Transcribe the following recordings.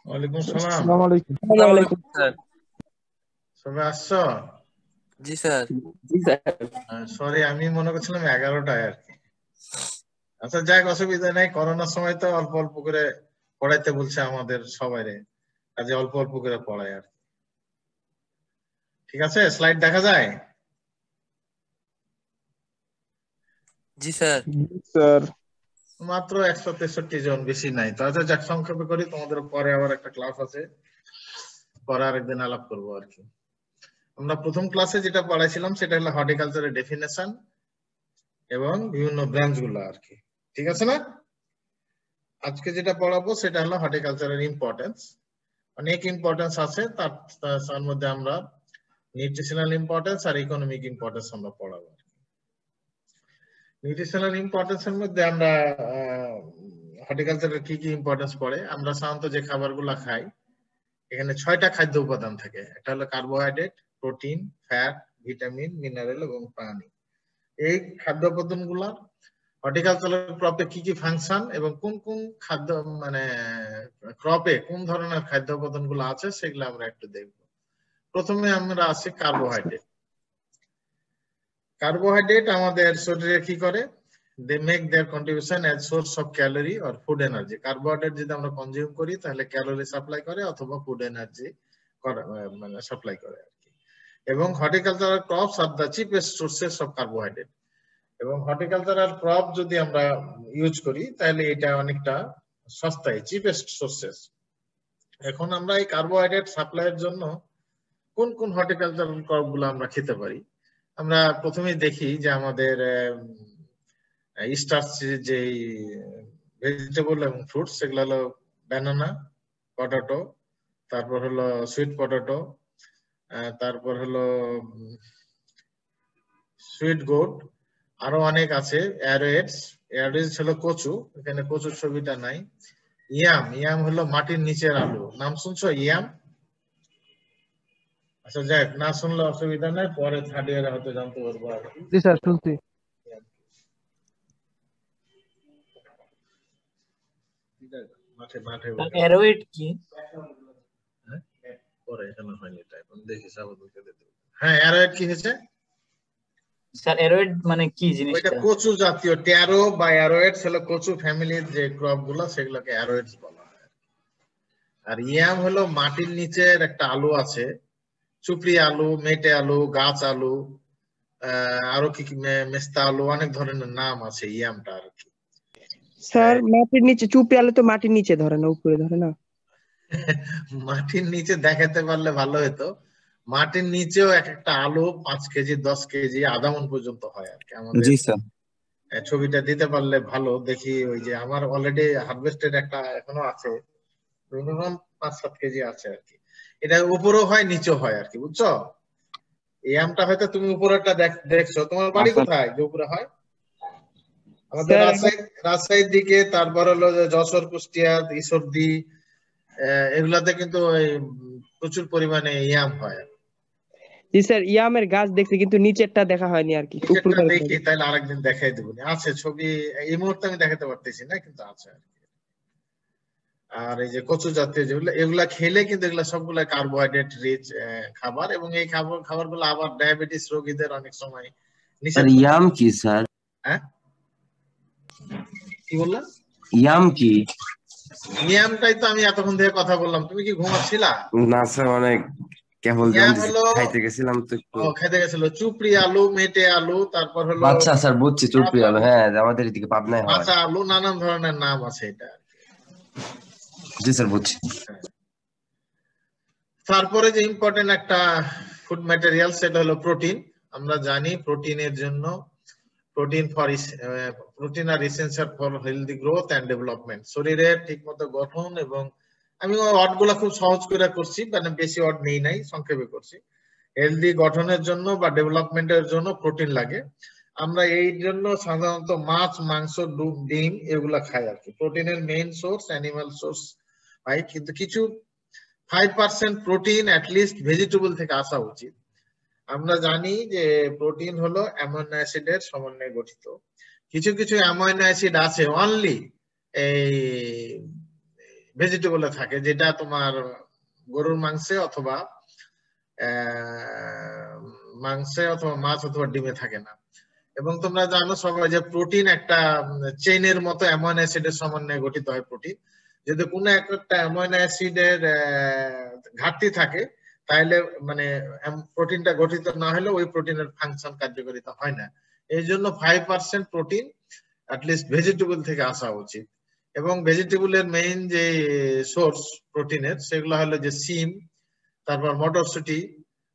ওয়ালাইকুম সালাম। আসসালামু আলাইকুম। আসসালামু আলাইকুম স্যার। সবাই আসছো? জি স্যার। সরি, আমি মনে করছিলাম 11টায় আর কি। আচ্ছা যাক, অসুবিধা নেই। করোনার সময় তো অল্প অল্প করে পড়াইতে বলছে আমাদের সবাইরে, কাজে অল্প অল্প করে পড়ায় আর কি। ঠিক আছে, স্লাইড দেখা যায়? জি স্যার। স্যার মাত্র 163 জন, বেশি নাই তো। আচ্ছা যাক, সংক্ষেপে করি, তোমাদের পরে আবার একটা ক্লাস আছে, পরে আরেকদিন আলাপ করবো আর কি। আমরা প্রথম ক্লাসে যেটা পড়াইছিলাম সেটা হলো হর্টিকালচারের ডেফিনেশন এবং বিভিন্ন ব্রাঞ্চ গুলো আর কি। ঠিক আছে না? আজকে যেটা পড়াবো সেটা হলো হর্টিকালচারের ইম্পর্টেন্স। অনেক ইম্পর্টেন্স আছে, তার মধ্যে আমরা নিউট্রিশনাল ইম্পর্টেন্স আর ইকোনমিক ইম্পর্টেন্স আমরা পড়াবো। নিউট্রিশনাল ইম্পর্টেন্স এর মধ্যে আমরা হর্টিকালচারের কি কি ইম্পর্টেন্স পড়ে। আমরা সাধারণত যে খাবারগুলো খাই, এখানে 6টা খাদ্য উপাদান থাকে। একটা হলো carbohydrate, protein, fat, vitamin, mineral এবং পানি। এই খাদ্য উপাদানগুলো হর্টিকালচারাল ক্রপে কি কি ফাংশন এবং কোন কোন খাদ্য মানে ক্রপে কোন ধরনের খাদ্য উপাদানগুলো আছে সেগুলো আমরা একটু দেখব। প্রথমে আমরা আছি কার্বোহাইড্রেট। কার্বোহাইড্রেট আমাদের শরীরে কি করে? They make their contribution as source of calorie or food energy. Carbohydrate যদি আমরা কনজিউম করি তাহলে ক্যালোরি সাপ্লাই করে অথবা ফুড এনার্জি মানে সাপ্লাই করে আর কি। এবং horticultural crops are the cheapest sources of carbohydrate. এবং হর্টিকালচারাল ক্রপ যদি আমরা ইউজ করি তাহলে এটা অনেকটা সস্তায়, চিপেস্ট সোর্সেস। এখন আমরা এই কার্বোহাইড্রেট সাপ্লাইয়ের জন্য কোন কোন হর্টিকালচারাল ক্রপ গুলো আমরা খেতে পারি। আমরা প্রথমে দেখি যে আমাদের স্টার্চ যে ভেজিটেবল এবং ফ্রুটস, সেগুলো হলো ব্যানানা, পটেটো, তারপর হলো সুইট পটেটো, তারপর হলো সুইট গোট, আরো অনেক আছে। অ্যারোয়েডস হলো কচু, এখানে কচুর ছবিটা নাই। ইয়াম হলো মাটির নিচের আলু, নাম শুনছো ইয়াম? আচ্ছা যাক, না শুনলে অসুবিধা নাই, পরে থার্ড ইয়ারে হয়তো জানতে পারবো আর কি। জি স্যার শুনছি। মাঠে মাঠে অ্যারোয়েড কি? পরে এখানে হয়নি, তাই দেখি সাবধানকে দিতে। হ্যাঁ, অ্যারোয়েড কি হয়েছে স্যার? অ্যারোয়েড মানে কি ওইটা? জিনিসটা? কচু জাতীয়, ট্যারো বা অ্যারোয়েডস হলো কচু ফ্যামিলির যে ক্রপ গুলো, সেগুলোকে অ্যারোয়েডস বলা হয়। আর ইয়াম হলো মাটির নিচের একটা আলু আছে, চুপড়ি আলু, মেটে আলু, গাছ আলু, আরো কি কি মেস্তা আলু, অনেক ধরনের নাম আছে ইয়ামটা আর কি। স্যার মাটির নিচে চুপি আলু তো মাটির নিচে ধরে না, উপরে ধরে না? মাটির নিচে দেখাতে পারলে ভালো হতো। মাটির নিচেও এক একটা আলু 5 কেজি 10 কেজি আধা মণ পর্যন্ত হয় আর কি। আমাদের জি স্যার। ছবিটা দিতে পারলে ভালো। দেখি ওই যে আমার অলরেডি হারভেস্টেড একটা এখনো আছে, মিনিমাম 5-7 কেজি আছে আর কি। এটা উপরেও হয় নিচেও হয় আর কি, বুঝছো? এই আমটা হয়তো তুমি উপরেরটা দেখছো। তোমার বাড়ি কোথায় যে উপরে হয়? আমাদের রাজশাহীর দিকে, তারপর হলো যশোর, কুষ্টিয়া, ঈশ্বরদী, এগুলাতে কিন্তু প্রচুর পরিমাণে ইয়াম হয়। জি স্যার, ইয়ামের গাছ দেখছি কিন্তু নিচেরটা দেখা হয়নি আর কি। নিচেরটা দেখি, তাহলে আরেকদিন দেখাই দেবো। আছে ছবি, এই মুহূর্তে আমি দেখাতে পারতেছি না, কিন্তু আছে আর কি। আর এই যে কচু জাতীয় যেগুলো, এগুলা খেলে কিন্তু এগুলা সবগুলা কার্বোহাইড্রেট রিচ খাবার, এবং এই খাবারগুলো আবার ডায়াবেটিস রোগীদের অনেক সময় নিষেধ। ইয়াম কি স্যার? হ্যাঁ কি বললাম? ইয়াম কি? ইয়ামটাই তো আমি এতক্ষণ থেকে কথা বললাম, তুমি কি ঘুমাচ্ছিলা? না স্যার, অনেক কেবল খাইতে গেছিলাম তো একটু। খেতে গেছিল। চুপড়ি আলু, মেটে আলু, তারপর হলো আচ্ছা স্যার বুঝছি, চুপড়ি আলু। হ্যাঁ, আমাদের এদিকে পাবনায় হয়। কাঁচা আলু, নানান ধরনের নাম আছে এটা। জি স্যার বুঝছি। তারপরে যে ইম্পর্টেন্ট একটা ফুড ম্যাটেরিয়াল, সেটা হলো প্রোটিন। আমরা জানি প্রোটিনের জন্য protein are essential for healthy growth and development. শরীরের ঠিকমতো গঠন, এবং আমি ওয়ার্ড গুলা খুব সহজ করে করছি, মানে বেশি ওয়ার্ড নেই নাই, সংক্ষেপে করছি। হেলদি গঠনের জন্য বা ডেভেলপমেন্টের জন্য প্রোটিন লাগে। আমরা এই জন্য সাধারণত মাছ, মাংস, ডিম এগুলা খাই আর কি। প্রোটিনের মেইন সোর্স অ্যানিমাল সোর্স পাই, কিন্তু কিছু 5% প্রোটিন অ্যাটলিস্ট ভেজিটেবল থেকে আসা উচিত। আমরা জানি যে প্রোটিন হলো অ্যামাইনো অ্যাসিডের সমন্বয়ে গঠিত। কিছু কিছু অ্যামাইনো অ্যাসিড আছে অনলি এই ভেজিটেবলে থাকে, যেটা তোমার গরুর মাংসে অথবা মাছ অথবা ডিমে থাকে না। এবং তোমরা জানো সবাই যে প্রোটিন একটা চেইনের মতো অ্যামাইনো অ্যাসিডের সমন্বয়ে গঠিত হয় প্রোটিন। যদি কোনো একটা অ্যামাইনো অ্যাসিডের ঘাটতি থাকে তাহলে মানে প্রোটিনটা গঠিত না হলে ওই প্রোটিনের ফাংশন কার্যকারিতা হয় না। এই জন্য 5% প্রোটিন অ্যাটলিস্ট ভেজিটেবল থেকে আসা উচিত। এবং ভেজিটেবলের মেইন যে সোর্স প্রোটিনের সেগুলো হলো যে সিম, তারপর মটরশুঁটি,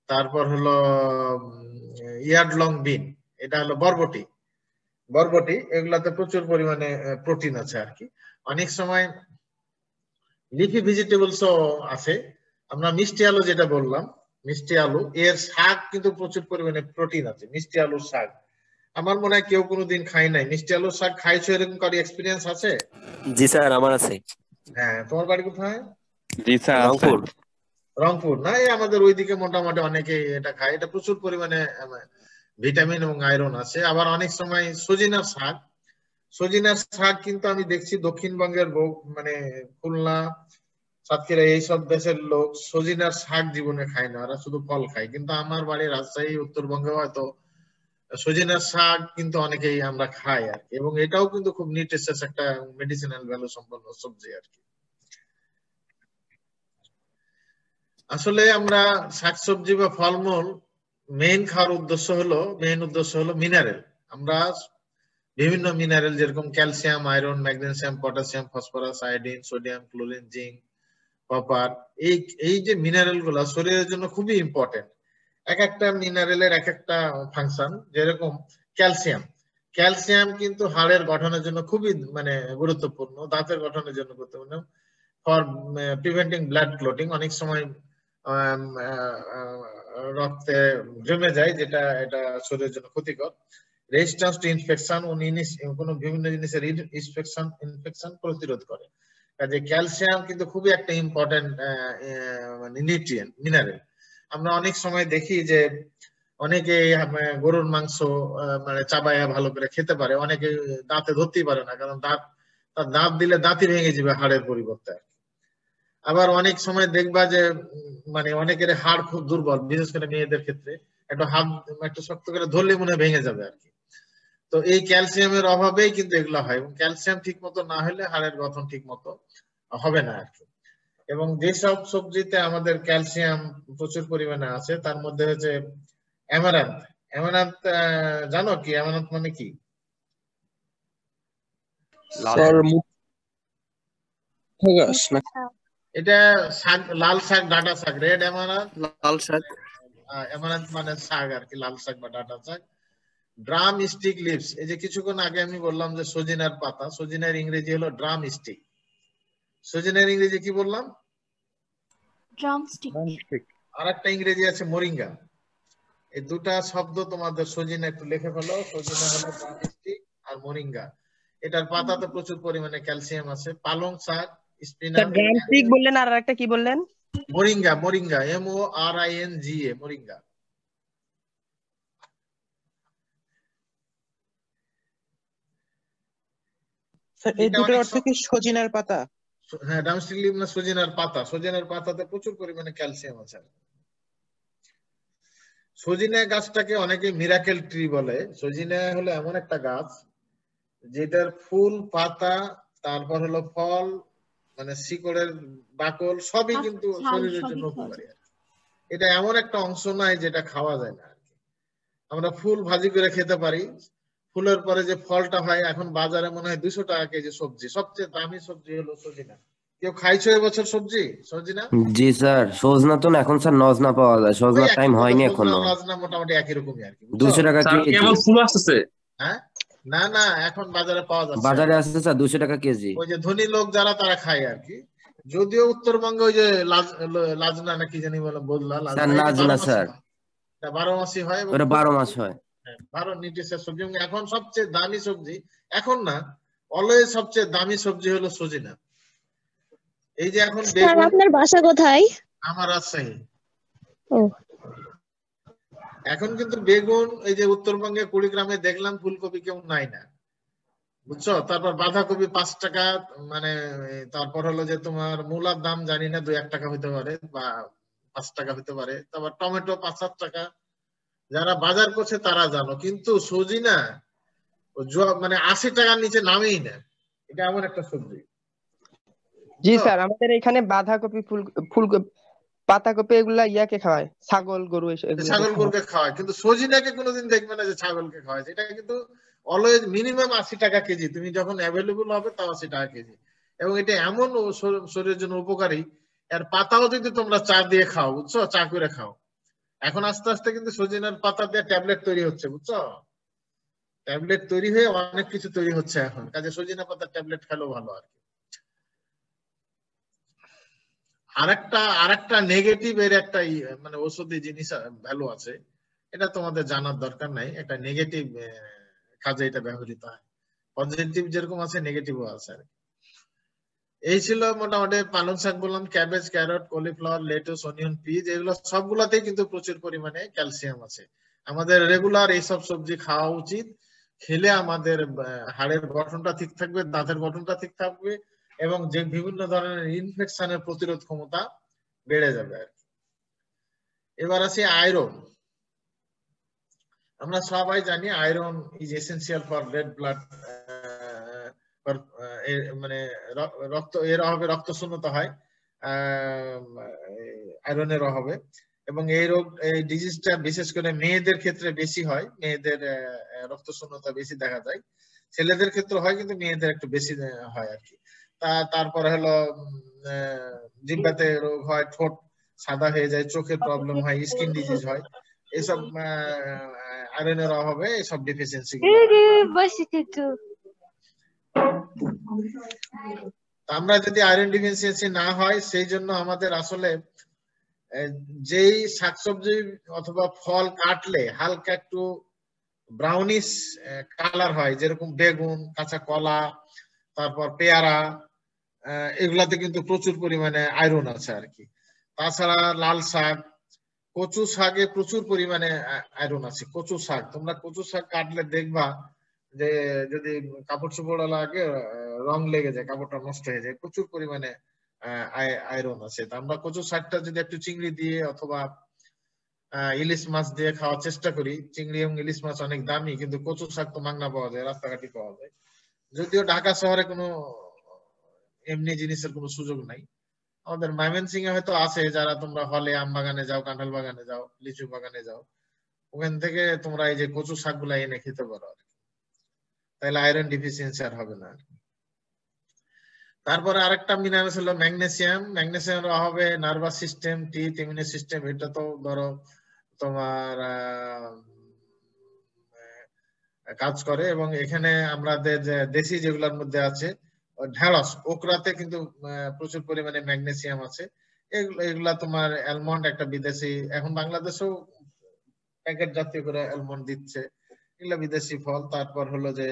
তারপর হলো ইয়ার্ডলং বিন, এটা হলো বরবটি, এগুলাতে প্রচুর পরিমাণে প্রোটিন আছে আর কি। অনেক সময় লিফি ভেজিটেবলসও আছে। আমরা মিষ্টি আলু যেটা বললাম, মিষ্টি আলু এর শাক কিন্তু প্রচুর পরিমাণে প্রোটিন আছে। মিষ্টি আলুর শাক আমার মনে হয় কেউ কোনোদিন খাই নাই। মিষ্টি আলুর শাক খাইছো, এরকম কারো এক্সপিরিয়েন্স আছে? জি স্যার, আমার আছে। হ্যাঁ, তোমার বাড়ি কোথায়? জি স্যার, রংপুর। রংপুর না? এই আমাদের ওইদিকে মোটামুটি অনেকে এটা খায়। এটা প্রচুর পরিমাণে ভিটামিন এবং আয়রন আছে। আবার অনেক সময় সজিনার শাক কিন্তু আমি দেখছি দক্ষিণবঙ্গের মানে খুলনা, সাতক্ষীরা এইসব দেশের লোক সজিনার শাক জীবনে খায় না, ওরা শুধু ফল খায়। কিন্তু আমার বাড়ি রাজশাহী, উত্তরবঙ্গে হয়তো সজিনার শাক কিন্তু অনেকেই আমরা খাই আর কি। এবং এটাও কিন্তু খুব নিউট্রিশিয়াস একটা মেডিসিনাল ভ্যালু সম্পন্ন সবজি আর কি। আসলে আমরা শাকসবজি বা ফলমূল মেইন খাওয়ার উদ্দেশ্য হলো মিনারেল। আমরা বিভিন্ন মিনারেল যেরকম calcium, iron, magnesium, potassium, phosphorus, iodine, sodium, chlorine, zinc, copper, এই যে মিনারেল গুলা শরীরের জন্য খুবই ইম্পর্টেন্ট। এক একটা মিনারেলের এক একটা ফাংশন। যেরকম ক্যালসিয়াম কিন্তু হাড়ের গঠনের জন্য খুবই মানে গুরুত্বপূর্ণ, দাঁতের গঠনের জন্য গুরুত্বপূর্ণ, ফর প্রিভেন্টিং ব্লাড ক্লটিং। অনেক সময় রক্তে জমে যায়, যেটা এটা শরীরের জন্য ক্ষতিকর। রেজিস্ট্যান্স টু ইনফেকশন, কোনো বিভিন্ন জিনিসের ইনফেকশন প্রতিরোধ করে। কাজে ক্যালসিয়াম কিন্তু খুবই একটা ইম্পর্টেন্ট মানে নিউট্রিয়েন্ট, মিনারেল। আমরা অনেক সময় দেখি যে অনেকে গরুর মাংস মানে চাবায়া ভালো করে খেতে পারে, অনেকে দাঁতে ধরতেই পারে না, কারণ দাঁত দিলে দাঁতই ভেঙে যাবে হাড়ের পরিবর্তে। আবার অনেক সময় দেখবা যে মানে অনেকের হাড় খুব দুর্বল, বিশেষ করে মেয়েদের ক্ষেত্রে একটু শক্ত করে ধরলে মনে ভেঙে যাবে আর কি। তো এই ক্যালসিয়ামের অভাবেই কিন্তু এগুলো হয়, এবং ক্যালসিয়াম ঠিক মতো না হলে হাড়ের গঠন ঠিক মতো হবে না আর কি। এবং যেসব সবজিতে আমাদের ক্যালসিয়াম প্রচুর পরিমাণে আছে তার মধ্যে হচ্ছে অ্যামারান্থ। জানো কি অ্যামারান্থ মানে কি? এটা শাক, লাল শাক, ডাঁটা শাক, রেড অ্যামারান্থ, লাল শাক। অ্যামারান্থ মানে শাক আর কি, লাল শাক বা ডাঁটা শাক। ড্রাম স্টিক লিভস, এই যে কিছুক্ষণ আগে আমি বললাম যে সজিনার পাতা, সজিনার ইংরেজি হলো ড্রাম স্টিক। সজিনার ইংরেজি কি বললাম? ড্রামস্টিক। আর একটা ইংরেজি আছে মোরিঙ্গা। এই দুটা শব্দ তোমাদের সজিনা একটু লিখে ফেলো। সজিনা হলো ড্রাম স্টিক আর মোরিঙ্গা। এটার পাতাতে প্রচুর পরিমাণে ক্যালসিয়াম আছে। পালং শাক, স্পিনাচ, ড্রামস্টিক বললেন, আর একটা কি বললেন? Moringa, MORINGA, moringa. এই দুটোর অর্থ কি সজিনার পাতা? হ্যাঁ, ড্রামস্টিক লিভ না সজিনার পাতা। সজিনার পাতাতে প্রচুর পরিমাণে ক্যালসিয়াম আছে। সজিনা গাছটাকে অনেকে মিরাকেল ট্রি বলে। সজিনা হলো এমন একটা গাছ যেটার ফুল, পাতা, তারপর হলো ফল, মানে শিকড়ের বাকল সবই কিন্তু শরীরের জন্য উপকারী। এটা এমন একটা অংশ নাই যেটা খাওয়া যায় না আর কি। আমরা ফুল ভাজি করে খেতে পারি, ফুলের পরে যে ফলটা হয়, এখন বাজারে মনে হয় 200 টাকা কেজি সবজি। সবচেয়ে দামি সবজি হলো সজিনা। কেউ খাইছো এবছর সজিনা? জি স্যার, সজনা তো এখন স্যার নজনা পাওয়া যায়, সজনার টাইম হয়নি এখনো। নজনা মোটামুটি একই রকমই আর কি। 200 টাকা কেজি। কেবল ফুল আসছে? হ্যাঁ, না এখন বাজারে পাওয়া যাচ্ছে। বাজারে আসছে স্যার 200 টাকা কেজি। ওই যে ধনী লোক যারা তারা খায় আর কি। যদিও উত্তরবঙ্গে ওই যে লাজনা নাকি জানি বলে বললা, লাজনা স্যার 12 মাসই হয়। ওটা 12 মাস হয়। 12 নিউট্রিশিয়াস সবজি। এখন সবচেয়ে দামি সবজি, এখন না অলওয়েজ সবচেয়ে দামি সবজি হলো সজিনা। এই যে এখন স্যার, আপনার বাসা কোথায়? আমার রাজশাহী। ও, এখন কিন্তু বেগুন, এই যে উত্তরবঙ্গে কুড়িগ্রামে দেখলাম ফুলকপি কেউ নাই না। বুঝছো? তারপর বাঁধাকপি 5 টাকা, মানে তারপর হলো যে তোমার মূলার দাম জানি না 2-1 টাকা হতে পারে বা 5 টাকা হতে পারে। তারপর টমেটো 5-7 টাকা, যারা বাজার করছে তারা জানো। কিন্তু সজিনা মানে 80 টাকার নিচে নামেই না। এটা এমন একটা সবজি। জি স্যার, আমাদের এখানে বাঁধাকপি, ফুলকপি, পাতাকপি এগুলা ইয়াকে খাওয়ায়, ছাগল গরু এগুলোকে ছাগল খাওয়ায়। গরুকে খাওয়ায়, কিন্তু সজিনাকে কোনোদিন দেখবে না যে ছাগলকে খাওয়ায়। এটা কিন্তু অলওয়েজ মিনিমাম 80 টাকা কেজি, তুমি যখন অ্যাভেলেবল হবে তাও 80 টাকা কেজি। এবং এটা এমন শরীরের জন্য উপকারী, এর পাতাও যদি তোমরা চা দিয়ে খাও, বুঝছো, চা করে খাও। এখন আস্তে আস্তে কিন্তু সজিনার পাতা দিয়ে ট্যাবলেট তৈরি হচ্ছে, বুঝছো, ট্যাবলেট তৈরি হয়ে অনেক কিছু তৈরি হচ্ছে এখন। কাজে সজিনা পাতার ট্যাবলেট খেলেও ভালো আর কি। আরেকটা নেগেটিভ এর একটা মানে ঔষধি জিনিস ভ্যালু আছে, এটা তোমাদের জানার দরকার নাই। একটা নেগেটিভ কাজে এটা ব্যবহৃত হয়। পজিটিভ যেরকম আছে নেগেটিভও আছে আর কি। এই ছিল মোটামুটি পালং শাক বললাম, cabbage, carrot, cauliflower, lettuce, onion, peas, এগুলো সবগুলাতেই কিন্তু প্রচুর পরিমাণে ক্যালসিয়াম আছে। আমাদের রেগুলার এইসব সবজি খাওয়া উচিত। খেলে আমাদের হাড়ের গঠনটা ঠিক থাকবে, দাঁতের গঠনটা ঠিক থাকবে, এবং যে বিভিন্ন ধরনের ইনফেকশনের প্রতিরোধ ক্ষমতা বেড়ে যাবে আর কি। এবার আসি আয়রন। আমরা সবাই জানি iron is essential for red blood, মানে রক্ত, এর অভাবে রক্ত শূন্যতা হয় আয়রনের অভাবে। এবং এই ডিজিজটা বিশেষ করে মেয়েদের ক্ষেত্রে বেশি হয়, মেয়েদের রক্ত শূন্যতা বেশি দেখা যায়। ছেলেদের ক্ষেত্রে হয় কিন্তু মেয়েদের একটু বেশি হয় আর কি। তারপরে হলো জিহ্বাতে রোগ হয়, ঠোঁট সাদা হয়ে যায়, চোখের প্রবলেম হয়, স্কিন ডিজিজ হয়। এইসব আয়রনের অভাবে এইসব ডেফিসিয়েন্সি আমরা যদি আয়রন ডেফিসিয়েন্সি না হয়, সেই জন্য আমাদের আসলে যেই শাকসবজি অথবা ফল কাটলে হালকা একটু ব্রাউনিশ কালার হয়, যেরকম বেগুন, কাঁচা কলা, তারপর পেয়ারা, এগুলাতে কিন্তু প্রচুর পরিমাণে আয়রন আছে আর কি। তাছাড়া লাল শাক, কচু শাকে প্রচুর পরিমাণে আয়রন আছে। কচু শাক, তোমরা কচু শাক কাটলে দেখবা যে যদি কাপড় চোপড় লাগে, রং লেগে যায়, কাপড়টা নষ্ট হয়ে যায়, প্রচুর পরিমাণে আয়রন আছে। তা আমরা কচু শাকটা যদি একটু চিংড়ি দিয়ে অথবা ইলিশ মাছ দিয়ে খাওয়ার চেষ্টা করি, চিংড়ি এবং ইলিশ মাছ অনেক দামি, কিন্তু কচু শাক তো মাংনা পাওয়া যায়, রাস্তাঘাটে পাওয়া যায়। যদিও ঢাকা শহরে কোনো এমনি জিনিসের কোনো সুযোগ নাই। আমাদের ময়মনসিংহে হয়তো আছে, যারা তোমরা হলে আম বাগানে যাও, কাঁঠাল বাগানে যাও, লিচু বাগানে যাও, ওখান থেকে তোমরা এই যে কচু শাকগুলা এনে খেতে পারো আর কি। তাহলে আয়রন ডিফিসিয়েন্সি আর হবে না। তারপরে আরেকটা মিনারেলস হলো ম্যাগনেসিয়াম। ম্যাগনেসিয়ামের অভাবে নার্ভাস সিস্টেম, টিথ, ইমিউনি সিস্টেম, এটা তো ধরো তোমার কাজ করে। এবং এখানে আমাদের দেশি যেগুলোর মধ্যে আছে, ঢেঁড়স, ওকরাতে কিন্তু প্রচুর পরিমাণে ম্যাগনেসিয়াম আছে। এগুলা তোমার অ্যালমন্ড, একটা বিদেশি, এখন বাংলাদেশেও প্যাকেট জাতীয় করে অ্যালমন্ড দিচ্ছে, এগুলা বিদেশি ফল। তারপর হলো যে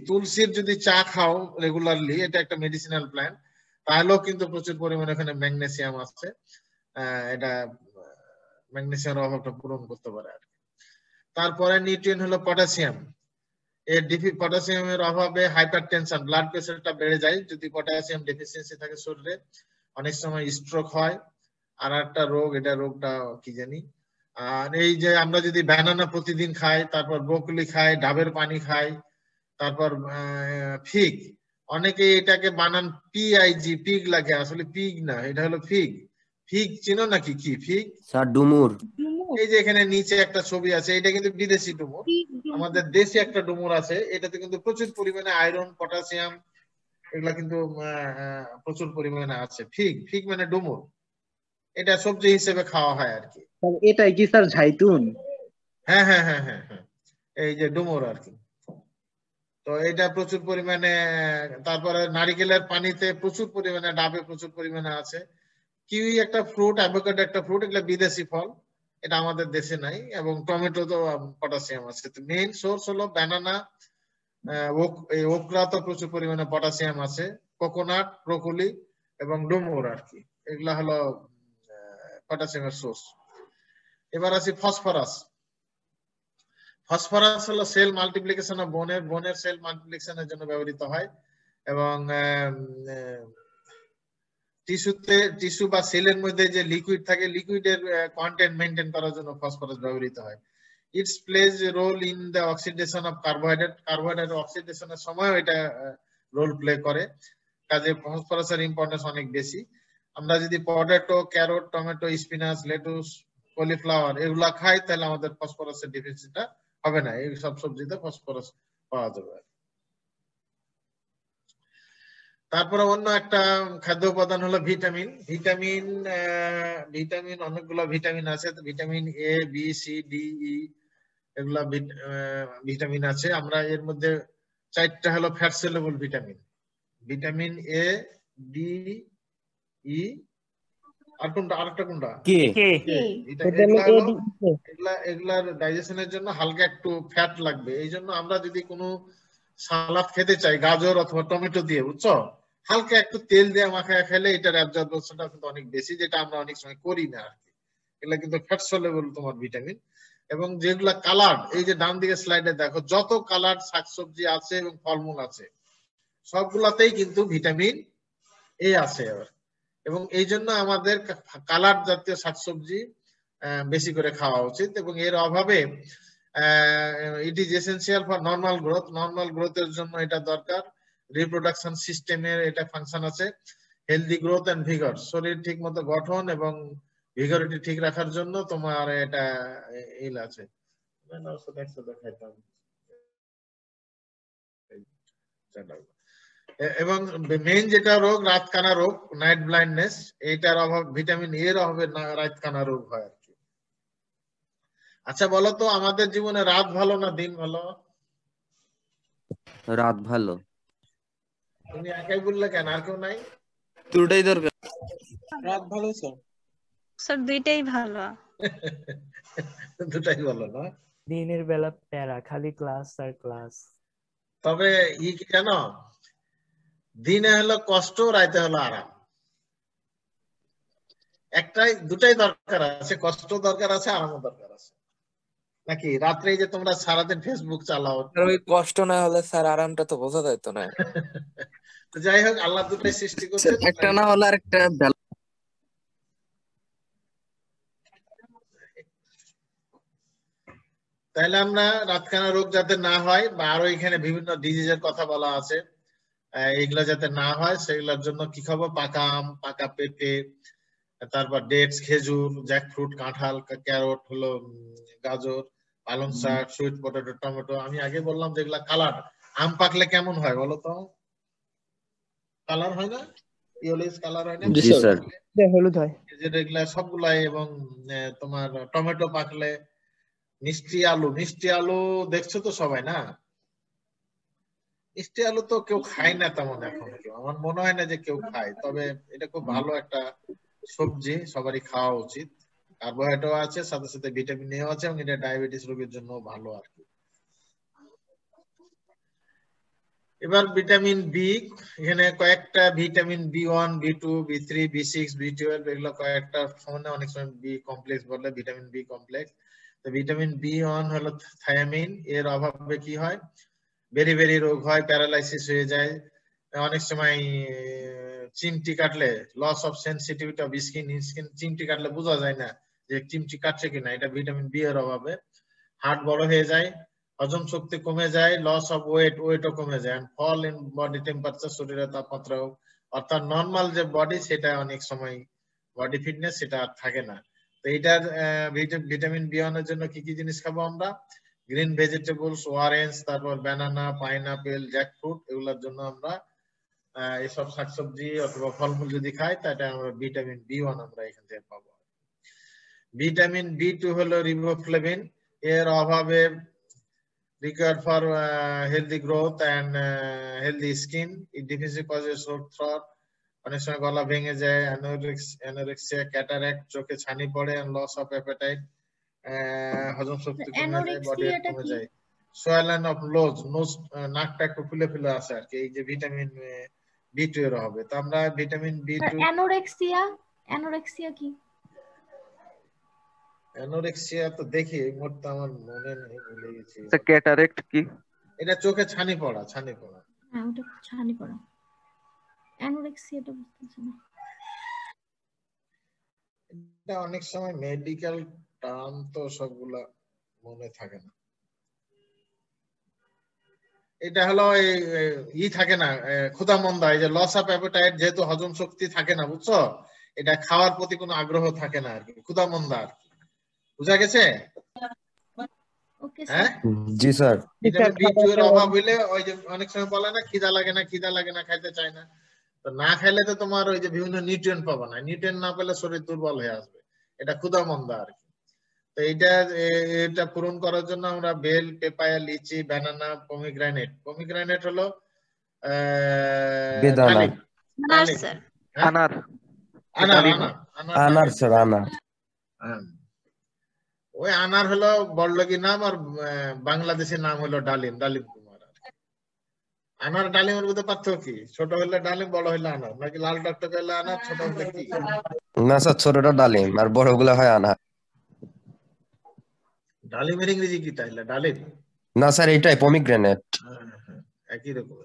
তুলসীর যদি চা খাও রেগুলারলি, এটা একটা মেডিসিনাল প্ল্যান্ট, তাহলেও কিন্তু প্রচুর পরিমাণে এখানে ম্যাগনেসিয়াম আছে। এটা ম্যাগনেসিয়ামের অভাবটা পূরণ করতে পারে আর কি। তারপরে নিউট্রিয়েন্ট হলো পটাশিয়াম। পটাশিয়ামের অভাবে হাইপারটেনশন, ব্লাড প্রেসারটা বেড়ে যায় যদি পটাশিয়াম ডেফিসিয়েন্সি থাকে শরীরে। অনেক সময় স্ট্রোক হয়। আর একটা রোগ, এটা রোগটা কি জানি। আর এই যে আমরা যদি ব্যানানা প্রতিদিন খাই, তারপর ব্রোকলি খাই, ডাবের পানি খাই, তারপর ফিগ, অনেকে এটাকে বানান PIG, পিগ লাগে, আসলে পিগ না, এটা হলো ফিগ। ফিগ চিনো নাকি? কি ফিগ? স্যার ডুমুর। এই যে এখানে নিচে একটা ছবি আছে, এটা কিন্তু বিদেশি ডুমুর। আমাদের দেশে একটা ডুমুর আছে, এটাতে কিন্তু প্রচুর পরিমাণে আয়রন, পটাশিয়াম, এগুলা কিন্তু প্রচুর পরিমাণে আছে। ফিগ মানে ডুমুর, এটা সবজি হিসেবে খাওয়া হয় আর কি। এটাই কি স্যার জাইতুন? হ্যাঁ হ্যাঁ হ্যাঁ হ্যাঁ হ্যাঁ, এই যে ডুমুর আর কি। তো এটা প্রচুর পরিমাণে, তারপরে নারিকেলের পানিতে প্রচুর পরিমাণে, ডাবে প্রচুর পরিমাণে আছে। কিউই একটা ফ্রুট, অ্যাভোকাডো একটা ফ্রুট, এগুলো বিদেশি ফল, এটা আমাদের দেশে নাই। এবং টমেটো তো পটাশিয়াম আছে। তো মেইন সোর্স হলো ব্যানানা, ওকরা তো প্রচুর পরিমাণে পটাশিয়াম আছে, কোকোনাট, ব্রোকলি এবং ডুমুর আর কি, এগুলা হলো পটাশিয়ামের সোর্স। এবার আসি ফসফরাস। ফসফরাস হলো সেল মাল্টিপ্লিকেশন অফ বোনের সেল মাল্টিপ্লিকেশনের জন্য ব্যবহৃত হয় এবং টিস্যু বা সেলের মধ্যে যে লিকুইড থাকে লিকুইডের কন্টেন্ট মেইনটেইন করার জন্য ফসফরাস ব্যবহৃত হয়। It's plays role in the oxidation of carbohydrate অক্সিডেশনের সময় এটা রোল প্লে করে, কাজে ফসফরাসের ইম্পর্টেন্স অনেক বেশি। আমরা যদি potato, carrot, tomato, spinach, lettuce, cauliflower এগুলা খাই তাহলে আমাদের ফসফরাসের ডেফিসিটটা হবে না, এই সব সবজিতে ফসফরাস পাওয়া যাবে। তারপরে অন্য একটা খাদ্য উপাদান হলো ভিটামিন। ভিটামিন অনেকগুলো ভিটামিন আছে, vitamin A, B, C, D, E এগুলা ভিটামিন আছে। আমরা এর মধ্যে 4টা হলো fat soluble vitamin, vitamin A, D, E আর কোনটা, আরেকটা কোনটা, কে এগুলার ডাইজেশনের জন্য হালকা একটু ফ্যাট লাগবে। এই জন্য আমরা যদি কোনো সালাদ খেতে চাই গাজর অথবা টমেটো দিয়ে, বুঝছো, হালকা একটু তেল দিয়ে মাখায় খেলে এটার অ্যাবজর্পশনটা কিন্তু অনেক বেশি, যেটা আমরা অনেক সময় করি না আর কি। এগুলা কিন্তু ফ্যাট সলিউবল তোমার ভিটামিন। এবং যেগুলা কালার, এই যে ডান দিকে স্লাইডে দেখো যত কালার শাকসবজি আছে এবং ফলমূল আছে সবগুলাতেই কিন্তু ভিটামিন এ আছে। এবং এই জন্য আমাদের কালার জাতীয় শাকসবজি বেশি করে খাওয়া উচিত। এবং এর অভাবে it is essential for normal গ্রোথের জন্য এটা দরকার। রিপ্রোডাকশন সিস্টেমের এটা ফাংশন আছে। হেলদি গ্রোথ এন্ড ভিগর, শরীর ঠিক মতো গঠন এবং ভিগরিটি ঠিক রাখার জন্য তোমার এটা ইল আছে। এবং মেইন যেটা রোগ রাতকানা রোগ, নাইট ব্লাইন্ডনেস, এইটার অভাব ভিটামিন এর অভাবে রাতকানা রোগ হয় আর কি। আচ্ছা বলো তো আমাদের জীবনে রাত ভালো না দিন ভালো? রাত ভালো। তুমি একাই বললে কেন, আর কেউ নাই? দুটোই দরকার। রাত ভালো স্যার। স্যার দুইটাই ভালো। দুটাই ভালো না? দিনের বেলা প্যারা, খালি ক্লাস আর ক্লাস। তবে কি জানো, দিনে হলো কষ্ট, রাতে হলো আরাম। দুটাই দরকার আছে, কষ্ট দরকার আছে, আরামও দরকার আছে, নাকি? রাত্রে যে তোমরা সারাদিন ফেসবুক চালাও, ওই কষ্ট না হলে স্যার আরামটা তো বোঝা যাইতো না। যাই হোক আল্লাহ দুটাই সৃষ্টি করছে, একটা না হলে আর একটা। তাইলে আমরা রাতকানা রোগ যাতে না হয়, বা আরো এখানে বিভিন্ন ডিজিজের কথা বলা আছে, এগুলা যাতে না হয় সেগুলোর জন্য কি খাবো? পাকা আম, পাকা পেঁপে, তারপর ডেটস, খেজুর, জ্যাকফ্রুট, কাঁঠাল, ক্যারট হলো, গাজর, পালং শাক, সুইট পটেটো, টমেটো। আমি আগে বললাম যেগুলা কালার, আম পাকলে কেমন হয় বলো তো? কালার হয় না? ইয়েলোইশ কালার হয় না? জি স্যার। হলুদ হয়। এগুলা সবগুলাই। এবং তোমার টমেটো পাকলে, মিষ্টি আলু দেখছো তো সবাই না? মিষ্টি আলু তো কেউ খায় না তেমন এখন, আমার মনে হয় না যে কেউ খায়। তবে এটা খুব ভালো একটা সবজি, সবারই খাওয়া উচিত। কার্বোহাইড্রেট আছে, সাথে সাথে ভিটামিন এ আছে, এবং এটা ডায়াবেটিস রোগীর জন্য ভালো আর কি। এবার ভিটামিন বি, এখানে কয়েকটা vitamin B1, B2, B3, B6, B12 এগুলো কয়েকটা সমন্বয়ে অনেক সময় বি কমপ্লেক্স বলে, ভিটামিন বি কমপ্লেক্স। তো ভিটামিন B1 হলো থায়ামিন, এর অভাবে কি হয়? বেরি রোগ হয়, প্যারালাইসিস হয়ে যায়। অনেক সময় চিমটি কাটলে loss of sensitivity of skin, চিমটি কাটলে বোঝা যায় না যে চিমটি কাটছে কিনা, এটা ভিটামিন বি এর অভাবে। হার্ট বড় হয়ে যায়, হজম শক্তি কমে যায়, লস অফ ওয়েটও কমে যায়, ফল ইন বডি টেম্পারেচার, শরীরের তাপমাত্রাও, অর্থাৎ নর্মাল যে বডি সেটা অনেক সময় বডি ফিটনেস সেটা আর থাকে না। তো এইটার ভিটামিন B1 এর জন্য কি কি জিনিস খাবো আমরা? গ্রিন ভেজিটেবলস, অরেঞ্জ, তারপর ব্যানানা, পাইনাপেল, জ্যাকফ্রুট, এগুলোর জন্য আমরা এইসব শাকসবজি অথবা ফলমূল যদি খাই তাহলে আমরা ভিটামিন B1 আমরা এখান থেকে পাবো। ভিটামিন B2 হলো রিবোফ্লেভিন, এর অভাবে required for healthy growth and healthy skin. It deficiency causes sore throat, অনেক সময় গলা ভেঙে যায়, অ্যানোরেক্সিয়া, ক্যাটারাক্ট, চোখে ছানি পড়ে, and loss of appetite, হজম শক্তি কমে যায়, বডি ওয়েট কমে যায়। সোয়েলেন অফ নোজ, নাকটা একটু ফুলে ফুলে আসে আর কি, এই যে ভিটামিন B2 এর অভাবে। তো আমরা ভিটামিন B2। অ্যানোরেক্সিয়া কি? অ্যানোরেক্সিয়া তো দেখি এই মুহূর্তে আমার মনে নেই, ভুলে গেছি। ক্যাটারেক্ট কি? এটা চোখে ছানি পড়া, ছানি পড়া। হ্যাঁ ওটা ছানি পড়া। অ্যানোরেক্সিয়াটা বুঝতেছি না। এটা অনেক সময় মেডিকেল টার্ম তো সবগুলা মনে থাকে না। এটা হলো ই থাকে না, ক্ষুধামন্দা, এই যে লস অফ অ্যাপেটাইট, যেহেতু হজম শক্তি থাকে না, বুঝছো, এটা খাওয়ার প্রতি কোনো আগ্রহ থাকে না আর কি, ক্ষুধামন্দা আর কি। বুঝা গেছে? হ্যাঁ জি স্যার। ভিটামিন বি2 এর অভাব হইলে ওই যে অনেক সময় বলে না খিদা লাগে না, খিদা লাগে না, খাইতে চায় না। তো না খাইলে তো তোমার ওই যে বিভিন্ন নিউট্রিয়েন্ট পাবা না, নিউট্রিয়েন্ট না পেলে শরীর দুর্বল হয়ে আসবে, এটা ক্ষুধামন্দা আর কি। তো এটা পূরণ করার জন্য আমরা বেল, পেপায়া, লিচি, ব্যানানা, পমিগ্রানেট। পমিগ্রানেট হলো ডালিম। আনার। আনার স্যার, আনার। ওই আনার হলো বড়লগি নাম, আর বাংলাদেশের নাম হলো ডালিম, ডালিম কুমার। আনার ডালিমের মধ্যে পার্থক্য কি? ছোট হলে ডালিম, বড় হলে আনার, নাকি লাল টকটকে হলে আনার, ছোট হলে কি? না স্যার, ছোটটা ডালিম আর বড়গুলা হয় আনার। ডালিমের ইংরেজি কি তাহলে? ডালিম না স্যার, এটাই পমিগ্রেনেট। একই রকম।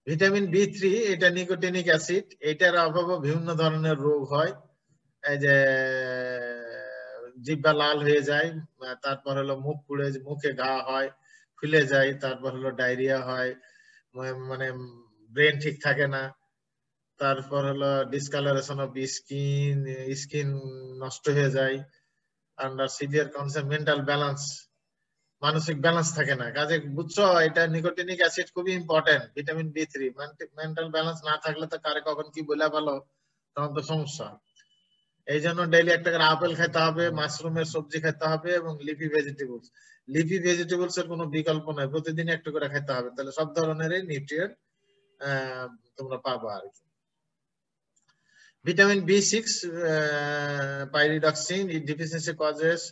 ভিটামিন বি3 এটা নিকোটিনিক অ্যাসিড, এটার অভাবে বিভিন্ন ধরনের রোগ হয়। এই যে জিহ্বা লাল হয়ে যায়, তারপর হলো মুখ পুড়ে, মুখে ঘা হয়, ফুলে যায়, তারপর হলো ডায়রিয়া হয়, মানে ব্রেন ঠিক থাকে না, তারপর হলো ডিসকালারেশন অফ স্কিন, স্কিন নষ্ট হয়ে যায়, under severe condition, mental balance, মানসিক ব্যালেন্স থাকে না। কাজে বুঝছো, এটা নিকোটিনিক অ্যাসিড খুবই ইম্পর্টেন্ট, ভিটামিন বি3। মেন্টাল ব্যালেন্স না থাকলে তো কারে কখন কি বলে ভালো, তখন তো সমস্যা। এই জন্য ডেইলি একটা করে আপেল খেতে হবে, মাশরুমের সবজি খেতে হবে, এবং লিফি ভেজিটেবলস। লিফি ভেজিটেবলস এর কোনো বিকল্প নাই, প্রতিদিন একটু করে খেতে হবে, তাহলে সব ধরনের নিউট্রিয়েন্ট তোমরা পাবা আর কি। ভিটামিন বি6 pyridoxine deficiency causes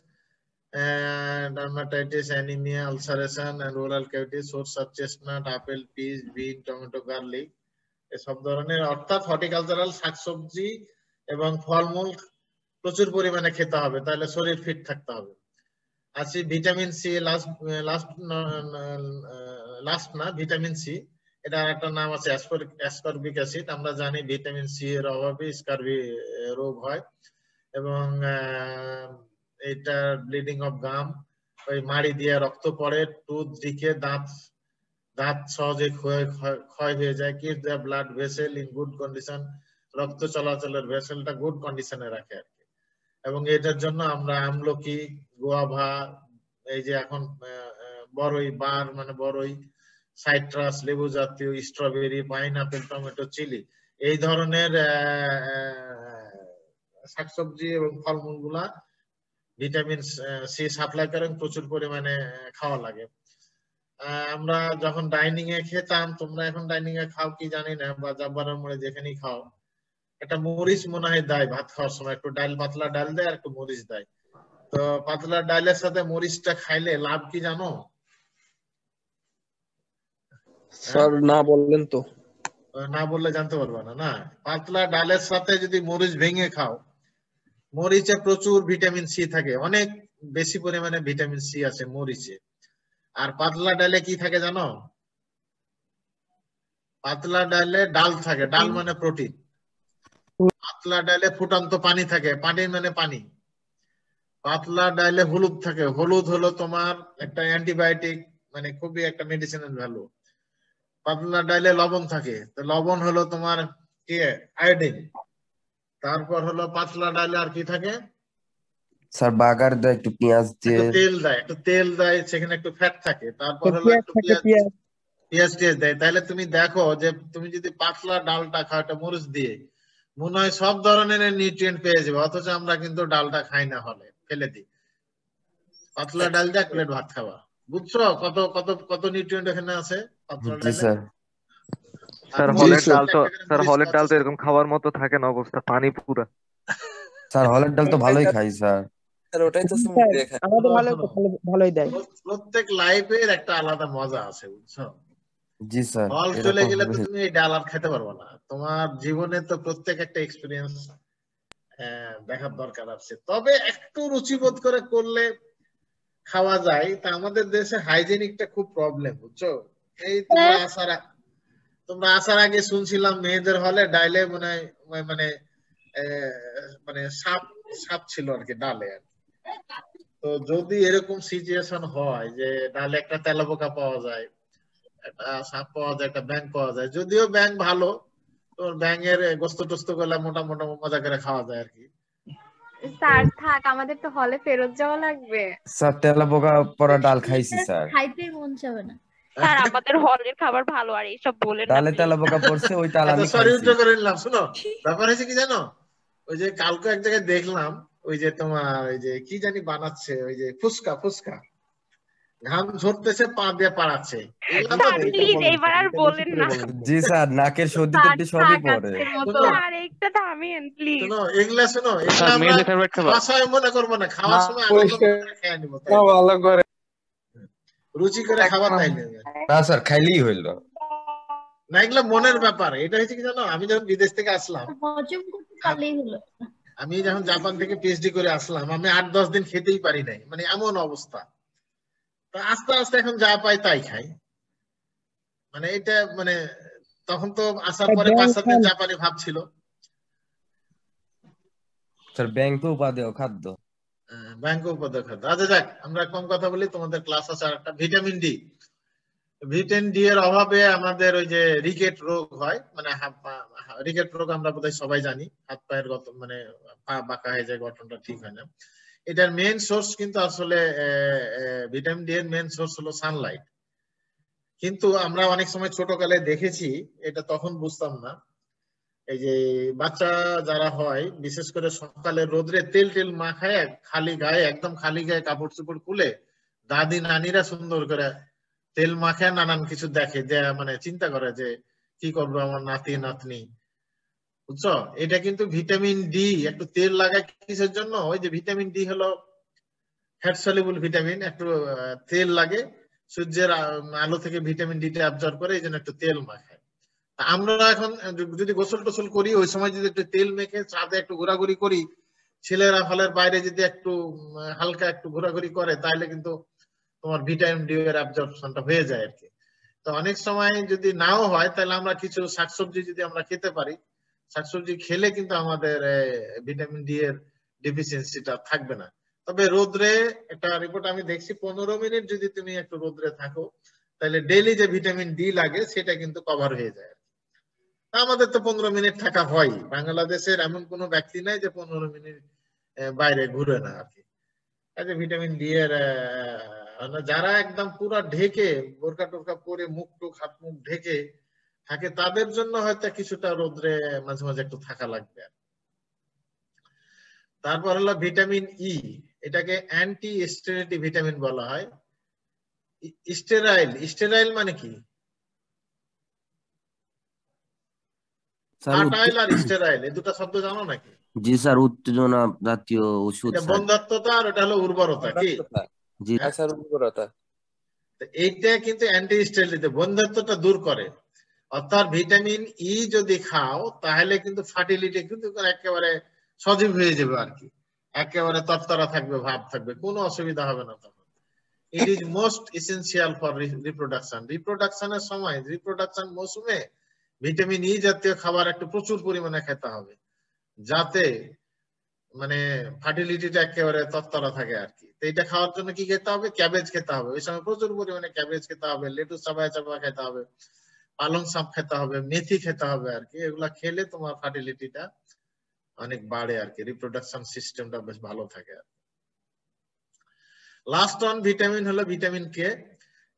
dermatitis, anemia, ulceration and oral cavity. Source of chestnut, apple, peach, bean, tomato, garlic এসব ধরনের, অর্থাৎ হর্টিকালচারাল শাকসবজি এবং ফলমূল প্রচুর পরিমাণে খেতে হবে, তাহলে শরীর ফিট থাকতে হবে। আচ্ছা, ভিটামিন সি, লাস্ট না, ভিটামিন সি, এটা একটা নাম আছে অ্যাসকর্বিক অ্যাসিড। আমরা জানি ভিটামিন সি এর অভাবে স্কারবি রোগ হয়, এবং এটা ব্লিডিং অফ গাম, ওই মাড়ি দিয়ে রক্ত পড়ে, টুথ দিকে দাঁত সহজে ক্ষয় হয়ে যায়। Keep the blood vessel in good condition, রক্ত চলাচলের ভেসেলটা গুড কন্ডিশনে রাখে আর কি। এবং এটার জন্য আমরা আমলকি, গোয়াভা, এই যে এখন বড়ই, মানে বড়ই, সাইট্রাস, লেবু জাতীয়, স্ট্রবেরি, পাইনাপেল, টমেটো, চিলি, এই ধরনের শাকসবজি এবং ফলমূল গুলা ভিটামিন সি সাপ্লাই করেন, প্রচুর পরিমাণে খাওয়া লাগে। আমরা যখন ডাইনিং এ খেতাম, তোমরা এখন ডাইনিং এ খাও কি জানি না, বা জাব্বারের মোড়ে যেখানেই খাও, একটা মরিচ মনে হয় দেয় ভাত খাওয়ার সময়, একটু ডাল, পাতলা ডাল দেয় আর একটু মরিচ দেয়। তো পাতলা ডালের সাথে মরিচটা খাইলে লাভ কি জানো? স্যার না বললেন তো। না বললে জানতে পারবা না। না, পাতলা ডালের সাথে যদি মরিচ ভেঙে খাও, মরিচে প্রচুর ভিটামিন সি থাকে, অনেক বেশি পরিমাণে ভিটামিন সি আছে মরিচে। আর পাতলা ডালে কি থাকে জানো? পাতলা ডালে ডাল থাকে, ডাল মানে প্রোটিন। পাতলা ডালে ফুটন্ত পানি থাকে, পানি মানে পানি। পাতলা ডালে হলুদ থাকে, হলুদ হলো তোমার একটা অ্যান্টিবায়োটিক, মানে খুবই একটা মেডিসিনাল ভ্যালু। পাতলা ডালে লবণ থাকে, তো লবণ হলো তোমার কি, আয়োডিন। তারপর হলো পাতলা ডালে আর কি থাকে? স্যার বাগার দেয়, একটু পেঁয়াজ দিয়ে, একটু তেল দেয়, সেখানে একটু ফ্যাট থাকে। তারপর হলো একটু পেঁয়াজ দেয়। তাহলে তুমি দেখো যে তুমি যদি পাতলা ডালটা খাও একটা মরিচ দিয়ে, মনে হয় সব ধরনের নিউট্রিয়েন্ট পেয়ে যাবে, অথচ আমরা কিন্তু ডালটা খাই না, হলে ফেলে দিই। পাতলা ডাল দিয়ে এক প্লেট ভাত খাওয়া, বুঝছো কত কত কত নিউট্রিয়েন্ট এখানে আছে পাতলা ডালে। স্যার হলের ডাল তো এরকম খাওয়ার মতো থাকে না অবস্থা, পানি পুরা। স্যার হলের ডাল তো ভালোই খাই স্যার। ওটাই তো আমাদের ভালোই দেয়। প্রত্যেক লাইফের একটা আলাদা মজা আছে, বুঝছো। জি স্যার। হল চলে গেলে তো তুমি এই ডাল আর খেতে পারবে না, তোমার জীবনে তো প্রত্যেক একটা এক্সপিরিয়েন্স দেখার দরকার আছে। তবে একটু রুচিবোধ করে করলে খাওয়া যায়। তা আমাদের দেশে হাইজেনিকটা খুব প্রবলেম, বুঝছো? এই তোমরা আসার আগে শুনছিলাম মেয়েদের হলে ডাইলে মনে হয় মানে মানে সাপ ছিল আর কি ডালে। তো যদি এরকম সিচুয়েশন হয় যে ডালে একটা তেলাপোকা পাওয়া যায়, একটা সাপ পাওয়া যায়, একটা ব্যাঙ পাওয়া যায়, যদিও ব্যাঙ ভালো, তোর ব্যাঙের গোস্ত টোস্ত করলে মোটা মোটা মজা করে খাওয়া যায় আর কি। স্যার থাক, আমাদের তো হলে ফেরত যাওয়া লাগবে। স্যার তেলাপোকা পরা ডাল খাইছি স্যার। খাইতে মন চাবে না স্যার, আমাদের হলের খাবার ভালো, আর এইসব বলেন না ডালে please। তেলাপোকা পড়ছে, ওই ডাল আমি সরি খাইছি। উল্টো করে নিলাম। শুনো, ব্যাপার হয়েছে কি জানো, ওই যে কালকে এক জায়গায় দেখলাম, ওই যে তোমার ওই যে কি জানি বানাচ্ছে, ওই যে ফুচকা ঘাম ঝরতেছে, পা দিয়ে পাড়াচ্ছে। স্যার প্লিজ এবার আর বলেন না। জি স্যার, নাকের সর্দি টর্দি সবই পড়ে। স্যার একটা থামেন প্লিজ। শোনো এগুলা খাওয়ার সময় মনে করবো না, খাওয়ার সময় খেয়ে নিবো, ভালো করে রুচি করে খাবার তাই নেবে না স্যার, খাইলেই হইলো না। এগুলো মনের ব্যাপার। এটা হচ্ছে কি জানো, আমি যখন বিদেশ থেকে আসলাম, হজম করতে পারলেই হলো। আমি যখন জাপান থেকে পিএইচডি করে আসলাম, আমি 8-10 দিন খেতেই পারি নাই, মানে এমন অবস্থা। তো আস্তে আস্তে এখন যা পাই তাই খাই। মানে এটা মানে তখন তো আসার পরে 5-7 দিন জাপানি ভাব ছিল। স্যার ব্যাংক উপাদেয় খাদ্য। ব্যাংক উপাদেয় খাদ্য। আচ্ছা যাক, আমরা কম কথা বলি, তোমাদের ক্লাস আছে আরেকটা, ভিটামিন ডি। ভিটামিন ডি এর অভাবে আমাদের ওই যে রিকেট রোগ হয়, মানে রিকেট রোগ আমরা বোধহয় সবাই জানি, হাত পায়ের মানে পা বাঁকা হয়ে যায়, গঠনটা ঠিক হয় না। এটার মেইন সোর্স কিন্তু আসলে ভিটামিন ডি এর মেইন সোর্স হলো সানলাইট। কিন্তু আমরা অনেক সময় ছোটকালে দেখেছি, এটা তখন বুঝতাম না, এই যে বাচ্চা যারা হয় বিশেষ করে সকালে রোদ্রে তেল মাখায় খালি গায়ে, একদম খালি গায়ে কাপড় চোপড় খুলে দাদি নানিরা সুন্দর করে তেল মাখায় নানান কিছু দেখে, যে মানে চিন্তা করে যে কি করবো আমার নাতি নাতনি, বুঝছো? এটা কিন্তু ভিটামিন ডি। একটু তেল লাগায় কিসের জন্য? ওই যে ভিটামিন ডি হলো ফ্যাট সলিউবল ভিটামিন, একটু তেল লাগে, সূর্যের আলো থেকে ভিটামিন ডি টা অ্যাবজর্ব করে, এই জন্য একটু তেল মাখায়। আমরা এখন যদি গোসল টোসল করি, ওই সময় যদি একটু তেল মেখে ছাদে একটু ঘোরাঘুরি করি, ছেলেরা হলের বাইরে যদি একটু হালকা একটু ঘোরাঘুরি করে, তাহলে কিন্তু তোমার ভিটামিন ডি এর অ্যাবজর্পশনটা হয়ে যায় আর কি। তো অনেক সময় যদি নাও হয়, তাহলে আমরা কিছু শাকসবজি যদি আমরা খেতে পারি, শাকসবজি খেলে কিন্তু আমাদের ভিটামিন ডি এর ডেফিসিয়েন্সিটা থাকবে না। তবে রোদ্রে, একটা রিপোর্ট আমি দেখছি, 15 মিনিট যদি তুমি একটু রোদ্রে থাকো, তাহলে ডেইলি যে ভিটামিন ডি লাগে সেটা কিন্তু কভার হয়ে যায়। আমাদের তো 15 মিনিট থাকা হয়, বাংলাদেশের এমন কোনো ব্যক্তি নাই যে 15 মিনিট বাইরে ঘুরে না আর কি। ভিটামিন ডি এর যারা একদম পুরো ঢেকে বোরকা টোরকা পরে মুখ টুক হাত মুখ ঢেকে থাকে, তাদের জন্য হয়তো কিছুটা রোদ্রে মাঝে মাঝে একটু থাকা লাগবে। তারপর হলো ভিটামিন ই, এটাকে অ্যান্টি স্টেরয়েড ভিটামিন বলা হয়। স্টেরাইল মানে কি? ফার্টাইল আর স্টেরাইল, এই দুটো শব্দ জানো নাকি? জি স্যার, উত্তেজনা জাতীয় ওষুধ। বন্ধ্যাত্বতা আর এটা হলো উর্বরতা। কি? জি স্যার, উর্বরতা। এইটা কিন্তু অ্যান্টি স্টেরয়েড, বন্ধ্যাত্বটা দূর করে। অর্থাৎ ভিটামিন ই যদি খাও, তাহলে কিন্তু ফার্টিলিটি কিন্তু একেবারে সজীব হয়ে যাবে আর কি, একেবারে তরতরা থাকবে, ভাব থাকবে, কোনো অসুবিধা হবে না তখন। It is most essential for reproduction. রিপ্রোডাকশনের সময়, রিপ্রোডাকশন মৌসুমে ভিটামিন ই জাতীয় খাবার একটু প্রচুর পরিমাণে খেতে হবে, যাতে মানে ফার্টিলিটিটা একেবারে তরতরা থাকে আর কি। তো এটা খাওয়ার জন্য কি খেতে হবে? ক্যাবেজ খেতে হবে, ওই সময় প্রচুর পরিমাণে ক্যাবেজ খেতে হবে, লেটুস চাবায় খেতে হবে, পালং শাক খেতে হবে, মেথি খেতে হবে আর কি। এগুলা খেলে তোমার ফার্টিলিটিটা অনেক বাড়ে আর কি, রিপ্রোডাকশন সিস্টেমটা বেশ ভালো থাকে। লাস্ট ওয়ান ভিটামিন হলো vitamin K.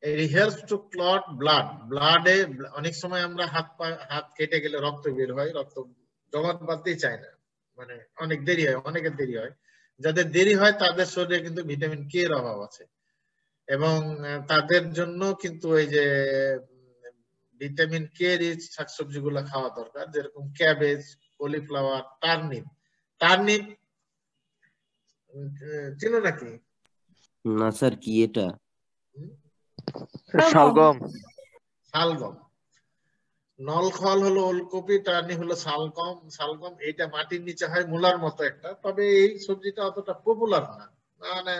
it helps to clot blood. ব্লাডে অনেক সময় আমরা হাত কেটে গেলে রক্ত বের হয়, রক্ত জমাট বাঁধতেই চায় না, মানে অনেক দেরি হয়, অনেকের দেরি হয়। যাদের দেরি হয় তাদের শরীরে কিন্তু ভিটামিন কে এর অভাব আছে, এবং তাদের জন্য কিন্তু এই যে ভিটামিন কে রিচ শাকসবজি গুলা খাওয়া দরকার, যেরকম ক্যাবেজ, কলিফ্লাওয়ার, টার্নিপ। টার্নিপ চিনো নাকি? না স্যার, কি এটা? শালগম। শালগম, নলখল হলো ওলকপি, টার্নি হলো শালগম। শালগম এটা মাটির নিচে হয়, মূলার মতো একটা, তবে এই সবজিটা অতটা পপুলার না। মানে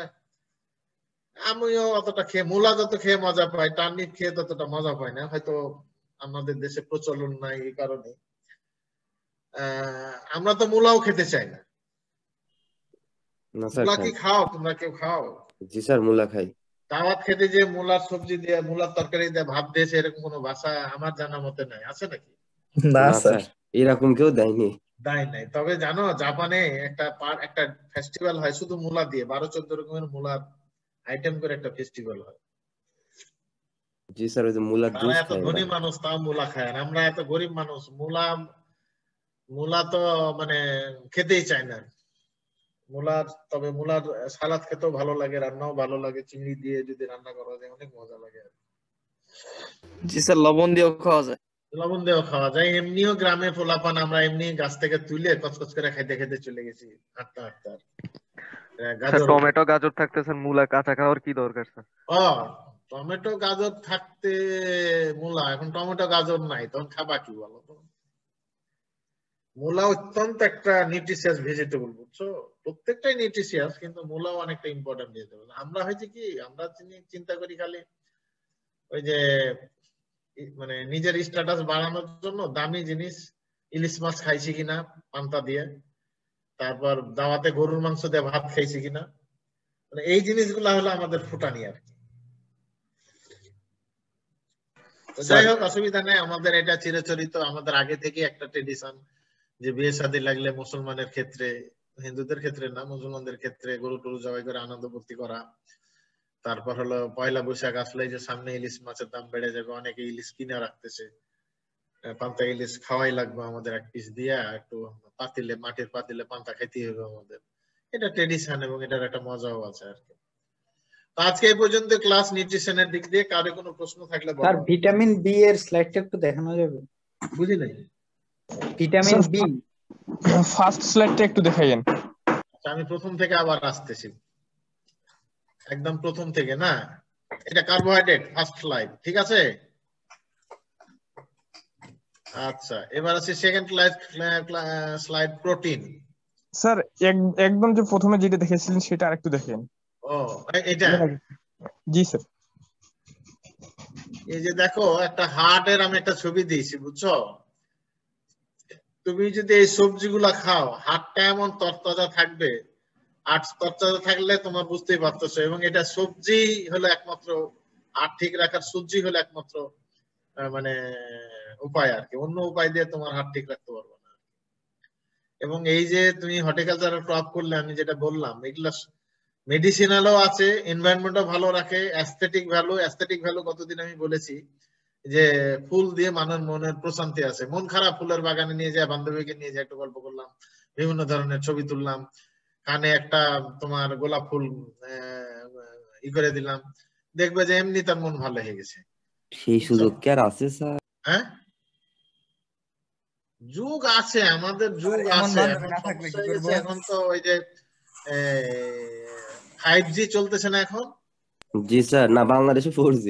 আমিও অতটা খেয়ে, মূলা যত খেয়ে মজা পাই, টার্নি খেয়ে ততটা মজা পাই না, হয়তো আমাদের দেশে প্রচলন নাই এই কারণে। আমরা তো মূলাও খেতে চাই না। না স্যার মূলা খাই। কি খাও তোমরা, কেউ খাও? জি স্যার মূলা খাই। দাওয়াত খেতে যে মূলার সবজি দিয়ে, মূলার তরকারি দিয়ে ভাত দিয়েছে, এরকম কোনো ভাষা আমার জানা মতে নাই, আছে নাকি? না না স্যার, স্যার এরকম কেউ দেয়নি। দেয় নাই। তবে জানো জাপানে একটা ফেস্টিভ্যাল হয় শুধু মূলা দিয়ে, 12-14 রকমের মূলার আইটেম করে একটা ফেস্টিভ্যাল হয়। জি স্যার ওই যে মূলার তারা জুস এত খায় ওরা। ধনী মানুষ তাও মূলা খায়, আর আমরা এত গরিব মানুষ মূলা তো মানে খেতেই চায় না। তবে মূলার সালাদ খেতেও ভালো লাগে, রান্নাও ভালো লাগে, চিংড়ি দিয়ে যদি রান্না করা যায় অনেক মজা লাগে। জি স্যার, লবণ দিয়েও খাওয়া যায়। লবণ দিয়েও খাওয়া যায়। এমনিও গ্রামে পোলাপান আমরা এমনি গাছ থেকে তুলে কচকচ করে খাইতে খাইতে চলে গেছি হাঁটতে হাঁটতে। স্যার টমেটো গাজর থাকতে স্যার মূলা কাঁচা খাওয়ার কি দরকার স্যার? টমেটো গাজর থাকতে মূলা, এখন টমেটো গাজর নাই, তখন খাবা কি বলো তো? মূলা অত্যন্ত একটা নিউট্রিশিয়াস ভেজিটেবল, বুঝছো? প্রত্যেকটাই নিউট্রিশিয়াস, কিন্তু মূলাও অনেকটা ইম্পর্টেন্ট ভেজিটেবল। আমরা হয়েছে কি, আমরা চিন্তা করি খালি ওই যে মানে নিজের স্ট্যাটাস বাড়ানোর জন্য দামি জিনিস, ইলিশ মাছ খাইছি কিনা পান্তা দিয়ে, তারপর দাওয়াতে গরুর মাংস দিয়ে ভাত খাইছি কিনা, মানে এই জিনিসগুলা হলো আমাদের ফুটানি আর কি। যাই হোক, অসুবিধা নেই, আমাদের এটা চিরচরিত, আমাদের আগে থেকে একটা ট্রেডিশন যে বিয়ে শাদী লাগলে মুসলমানের ক্ষেত্রে, হিন্দুদের ক্ষেত্রে না, মুসলমানদের ক্ষেত্রে গরু টরু জবাই করে আনন্দ ফুর্তি করা। তারপর হলো পয়লা বৈশাখ আসলে যে সামনে ইলিশ মাছের দাম বেড়ে যাবে, অনেকে ইলিশ কিনে রাখতেছে, পান্তা ইলিশ খাওয়াই লাগবে আমাদের, এক পিস দিয়া একটু পাতিলে, মাটির পাতিলে পান্তা খাইতে হবে আমাদের। এটা ট্রেডিশন এবং এটার একটা মজাও আছে আর কি। তো আজকে এই পর্যন্ত ক্লাস নিউট্রিশনের দিক দিয়ে। কারো কোনো প্রশ্ন থাকলে স্যার বলো। ভিটামিন বি এর স্লাইডটা একটু দেখানো যাবে? বুঝি নাই। ভিটামিন বি ফার্স্ট স্লাইডটা একটু দেখাইয়েন। আমি প্রথম থেকে আবার আসতেছি, একদম প্রথম থেকে না, এটা কার্বোহাইড্রেট ফার্স্ট স্লাইড, ঠিক আছে? আচ্ছা, এবার আছে সেকেন্ড স্লাইড, প্রোটিন। স্যার একদম যে প্রথমে যেটা দেখেছিলেন সেটা আরেকটু দেখেন। ও এটা, জি স্যার। এই যে দেখো, একটা হার্টের আমি একটা ছবি দিয়েছি, বুঝছো? তুমি যদি এই সবজিগুলা খাও, হার্টটা এমন তরতাজা থাকবে, আর তরতাজা থাকলে তোমার বুঝতেই পারতেছো। এবং এটা সবজি হলো একমাত্র হার্ট ঠিক রাখার, সবজি হলো একমাত্র মানে উপায় আর কি, অন্য উপায় দিয়ে তোমার হার্ট ঠিক রাখতে পারবে না। এবং এই যে তুমি হর্টিকালচারের ক্রপ করলে, আমি যেটা বললাম, এগুলা মেডিসিনালও আছে, এনভায়রনমেন্টও ভালো রাখে, অ্যাস্থেটিক ভ্যালু কতদিন আমি বলেছি যে ফুল দিয়ে মানুষের মনের প্রশান্তি আছে। মন খারাপ, ফুলের বাগানে নিয়ে যায়, বান্ধবীকে নিয়ে যায়, একটু গল্প করলাম, বিভিন্ন ধরনের ছবি তুললাম, কানে একটা তোমার গোলাপ ফুল ই করে দিলাম, দেখবে যে এমনি তার মন ভালো হয়ে গেছে। সেই সুযোগ কি আর আছে স্যার? হ্যাঁ, যুগ আছে, আমাদের যুগ আছে। এখন তো ওই যে 5G চলতেছে না এখন? জি স্যার, না বাংলাদেশে 4G।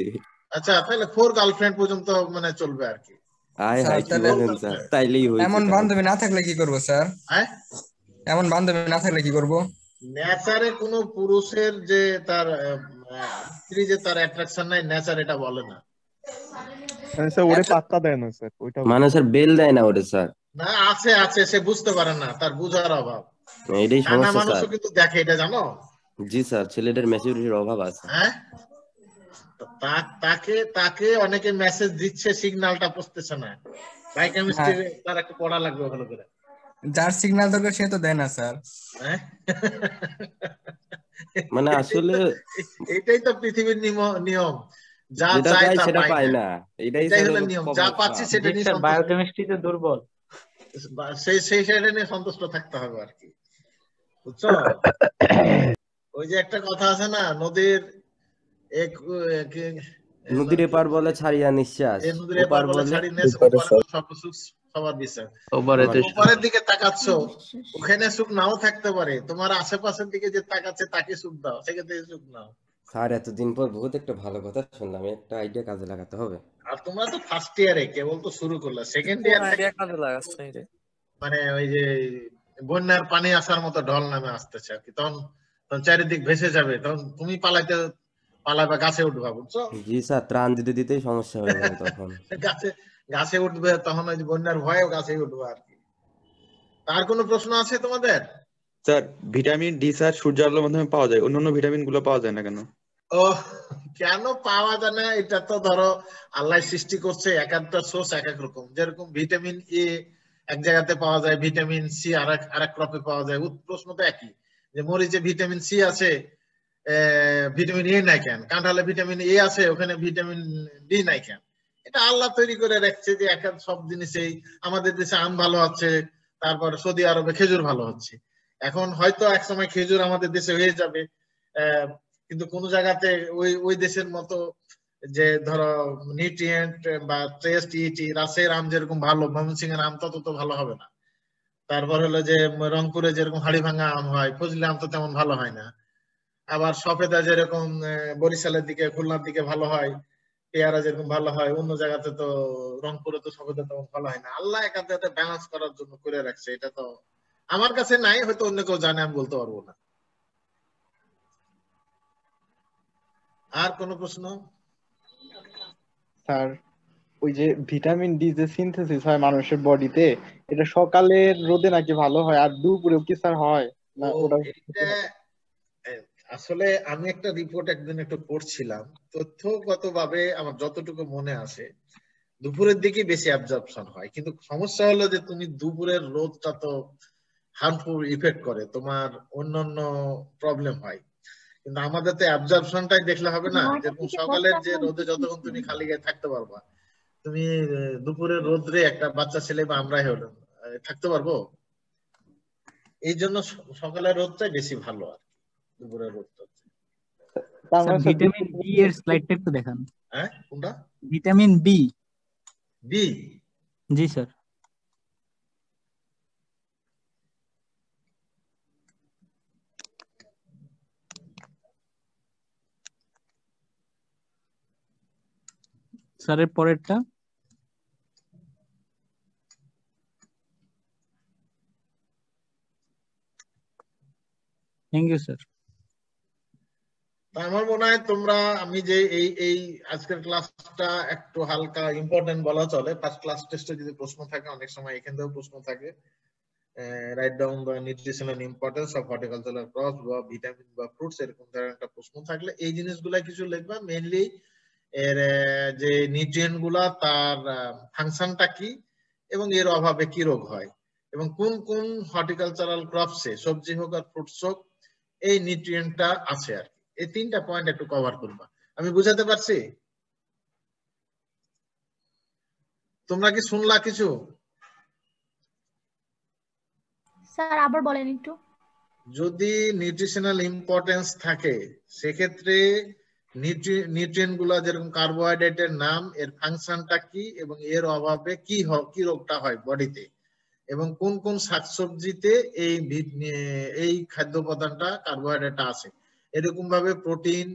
আচ্ছা, তাহলে 4 গার্লফ্রেন্ড পর্যন্ত মানে চলবে আর কি। আয় হায়, কি বলেন স্যার? তাইলেই হইছে। এমন বান্ধবী না থাকলে কি করব স্যার? হ্যাঁ, এমন বান্ধবী না থাকলে কি করব? নেচারে কোনো পুরুষের যে তার স্ত্রী যে তার অ্যাট্রাকশন নাই, নেচার এটা বলে না। স্যার ওরে পাত্তা দেয় না স্যার, ওইটা মানে স্যার বেল দেয় না ওরে স্যার। না, আছে, সে বুঝতে পারে না, তার বুঝার অভাব। এটাই সমস্যা মানুষও স্যার। কিন্তু দেখে, এটা জানো? জি স্যার, ছেলেদের ম্যাচুরিটির অভাব আছে। হ্যাঁ, তাকে অনেকে মেসেজ দিচ্ছে, সিগন্যালটা পৌঁছতেছে না। বায়োকেমিস্ট্রি তার একটু পড়া লাগবে ভালো করে। যার সিগন্যাল দরকার সে তো দেয় না স্যার। হ্যাঁ, মানে আসলে এটাই তো পৃথিবীর নিয়ম, যা যেটা চাই চাই তা সেটা পাই পাই না। না, এটাই হলো নিয়ম, যা পাচ্ছি সেটা নিয়ে বায়োকেমিস্ট্রিতে দুর্বল, সেটা নিয়ে সন্তুষ্ট থাকতে হবে আর কি, বুঝছো? ওই যে একটা কথা আছে না, নদীর এপার বলে ছাড়িয়া নিঃশ্বাস, নদীর এপার বলে ছাড়ি নিঃশ্বাস, সর্বসুখ সবার বিশ্বাস। উপরের দিকে তাকাচ্ছ, ওখানে সুখ নাও থাকতে পারে, তোমার আশেপাশের দিকে যে তাকাচ্ছে তাকে সুখ দাও, সেক্ষেত্রে সুখ নাও। স্যার এতদিন পর বহুত একটা ভালো কথা শুনলাম, একটা আইডিয়া কাজে লাগাতে হবে। আর তোমরা তো ফার্স্ট ইয়ারে কেবল তো শুরু করলা, সেকেন্ড ইয়ার থেকে আইডিয়া কাজে লাগাচ্ছে রে। মানে ওই যে বন্যার পানি আসার মতো ঢল নামে আসতেছে আর কি, তখন তখন চারিদিক ভেসে যাবে, তখন তুমি পালাবে, গাছে উঠবা, বুঝছো? জি স্যার, ত্রাণ দিতে দিতেই সমস্যা হয়ে যাবে তখন। গাছে উঠবে, তখন ওই যে বন্যার ভয়ে গাছে উঠবে আর কি। তার কোনো প্রশ্ন আছে তোমাদের? স্যার ভিটামিন ডি স্যার সূর্য আলোর মাধ্যমে পাওয়া যায়, অন্যান্য ভিটামিন গুলো পাওয়া যায় না কেন? ও কেন পাওয়া যায় না? এটা তো ধরো আল্লাহ সৃষ্টি করছে, এক একটা সোর্স এক এক রকম। যেরকম ভিটামিন এ এক জায়গাতে পাওয়া যায়, ভিটামিন সি আরেক ক্রপে পাওয়া যায়। প্রশ্ন তো একই, যে মরিচে ভিটামিন সি আছে, ভিটামিন এ নাই কেন? কাঁঠালে ভিটামিন এ আছে, ওখানে ভিটামিন ডি নাই কেন? এটা আল্লাহ তৈরি করে রাখছে যে এক সব জিনিসেই। আমাদের দেশে আম ভালো হচ্ছে, তারপর সৌদি আরবে খেজুর ভালো হচ্ছে। এখন হয়তো এক সময় খেজুর আমাদের দেশে হয়ে যাবে, কিন্তু কোন জায়গাতে ওই দেশের মতো যে ধরো নিউট্রিয়েন্ট বা টেস্ট ইটি রাজশাহীর আম যেরকম ভালো, ময়মনসিংহ এর আম তত তো ভালো হবে না। তারপর হলো যে রংপুরে যেরকম হাড়ি ভাঙা আম হয়, ফজলি আম তো তেমন ভালো হয় না। আবার সফেদা যেরকম বরিশালের দিকে, খুলনার দিকে ভালো হয়, পেয়ারা যেরকম ভালো হয়, অন্য জায়গাতে তো রংপুরে তো সফেদা তেমন ভালো হয় না। আল্লাহ একাধারে ব্যালেন্স করার জন্য করে রাখছে। এটা তো আমার কাছে নাই, হয়তো অন্য কেউ জানে, আমি বলতে পারবো না। আর কোন প্রশ্ন? স্যার ওই যে ভিটামিন ডি যে সিনথেসিস হয় মানুষের বডিতে, এটা সকালের রোদে নাকি ভালো হয়, আর দুপুরেও কি স্যার হয় না? ওটা আসলে আমি একটা রিপোর্ট একদিন একটু পড়ছিলাম, তথ্যগতভাবে আমার যতটুকু মনে আসে দুপুরের দিকে বেশি অ্যাবজর্পশন হয়। কিন্তু সমস্যা হলো যে তুমি দুপুরের রোদটা তো হার্মফুল ইফেক্ট করে, তোমার অন্যান্য প্রবলেম হয়। কিন্তু আমাদের তো অ্যাবজর্পশনটাই দেখলে হবে না। যেরকম সকালের যে রোদে যতক্ষণ তুমি খালি গায়ে থাকতে পারবা, তুমি দুপুরের রোদ্রে একটা বাচ্চা ছেলে বা আমরাই হলো থাকতে পারবো? এই জন্য সকালের রোদটাই বেশি ভালো আর দুপুরের রোদটা। ভিটামিন বি এর স্লাইডটা একটু দেখান। হ্যাঁ, কোনটা? Vitamin B. বি? জি স্যার। স্যারের পরেরটা। Thank you sir. আমার মনে হয় তোমরা, আমি যে এই আজকের ক্লাসটা একটু হালকা ইম্পর্টেন্ট বলা চলে। ফার্স্ট ক্লাস টেস্টে যদি প্রশ্ন থাকে, অনেক সময় এখান থেকেও প্রশ্ন থাকে, write down the nutritional importance of horticultural crops বা ভিটামিন বা ফ্রুটস, এরকম ধরনের একটা প্রশ্ন থাকলে এই জিনিসগুলা কিছু লিখবা। মেইনলি এর যে নিউট্রিয়েন্ট গুলা, তার ফাংশনটা কি, এবং এর অভাবে কি রোগ হয়, এবং কোন কোন হর্টিকালচারাল ক্রপসে, সবজি হোক আর ফ্রুটস হোক, এই নিউট্রিয়েন্টটা আছে আর কি। এই তিনটা পয়েন্ট একটু কভার করবা। আমি বুঝাতে পারছি? তোমরা কি শুনলা কিছু? স্যার আবার বলেন একটু। যদি নিউট্রিশনাল ইম্পর্টেন্স থাকে, সেক্ষেত্রে নিউট্রিয়েন্ট গুলা, যেরকম কার্বোহাইড্রেটের নাম, এর ফাংশনটা কি, এবং এর অভাবে কি রোগটা হয় বডিতে, এবং কোন কোন শাকসবজিতে এই খাদ্য উপাদানটা, কার্বোহাইড্রেটটা আছে। এরকম ভাবে প্রোটিন,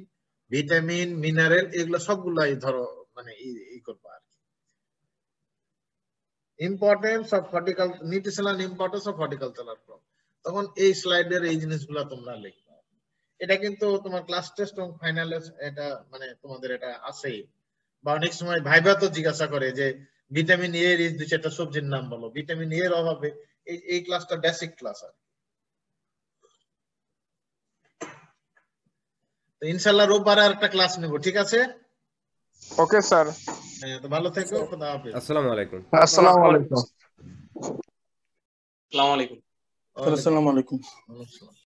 ভিটামিন, মিনারেল, এগুলো সবগুলাই ধরো মানে ই করবো আর কি। Importance of nutritional importance of horticultural crop, তখন এই স্লাইডের এই জিনিসগুলো তোমরা লিখবে। এটা কিন্তু তোমার ক্লাস টেস্ট এবং ফাইনালে এটা মানে তোমাদের এটা আছেই। বা অনেক সময় ভাইবা তো জিজ্ঞাসা করে যে ভিটামিন এ এর দুই চারটা সবজির নাম বলো। ভিটামিন এর অভাবে এই ক্লাসটা বেসিক ক্লাস আর। তো ইনশাআল্লাহ রোববার আর একটা ক্লাস নেব, ঠিক আছে? Okay sir. হ্যাঁ, তো ভালো থেকো। খোদা হাফেজ। আসসালামু আলাইকুম। আসসালামু আলাইকুম। আসসালামু আলাইকুম। আসসালামু আলাইকুম।